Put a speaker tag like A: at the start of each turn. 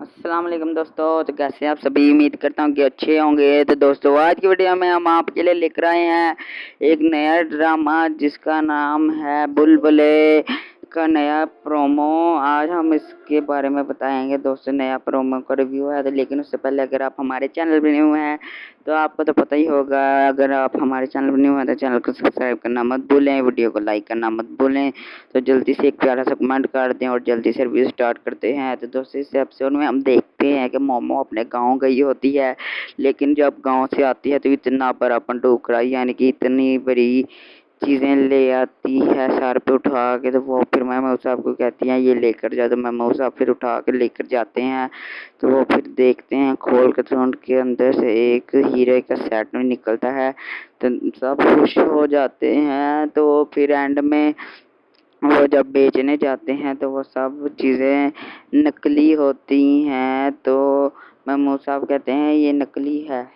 A: अस्सलाम वालेकुम दोस्तों। तो कैसे आप सभी, उम्मीद करता हूँ कि अच्छे होंगे। तो दोस्तों आज की वीडियो में हम आपके लिए लेकर आए हैं एक नया ड्रामा जिसका नाम है बुलबुले का नया प्रोमो। आज हम इसके बारे में बताएंगे दोस्तों। नया प्रोमो का रिव्यू है तो लेकिन उससे पहले अगर आप हमारे चैनल पर न्यू हैं तो आपको तो पता ही होगा। अगर आप हमारे चैनल पर न्यू हैं तो चैनल को सब्सक्राइब करना मत भूलें, वीडियो को लाइक करना मत भूलें। तो जल्दी से एक प्यारा सा कमेंट कर दें और जल्दी से रिव्यू स्टार्ट करते हैं। तो दोस्तों इस एपिसोड में हम देखते हैं कि मोमो अपने गांव गई होती है, लेकिन जब गांव से आती है तो इतना बड़ापन टोकरा यानी कि इतनी बड़ी चीज़ें ले आती है सर पे उठा के। तो वो फिर मेमो साहब को कहती हैं ये लेकर जा। तो मेमो साहब फिर उठा के लेकर जाते हैं। तो वो फिर देखते हैं खोल कर तो उनके अंदर से एक हीरे का सेट निकलता है। तो सब खुश हो जाते हैं। तो फिर एंड में वो जब बेचने जाते हैं तो वो सब चीज़ें नकली होती हैं। तो मेमो साहब कहते हैं ये नकली है।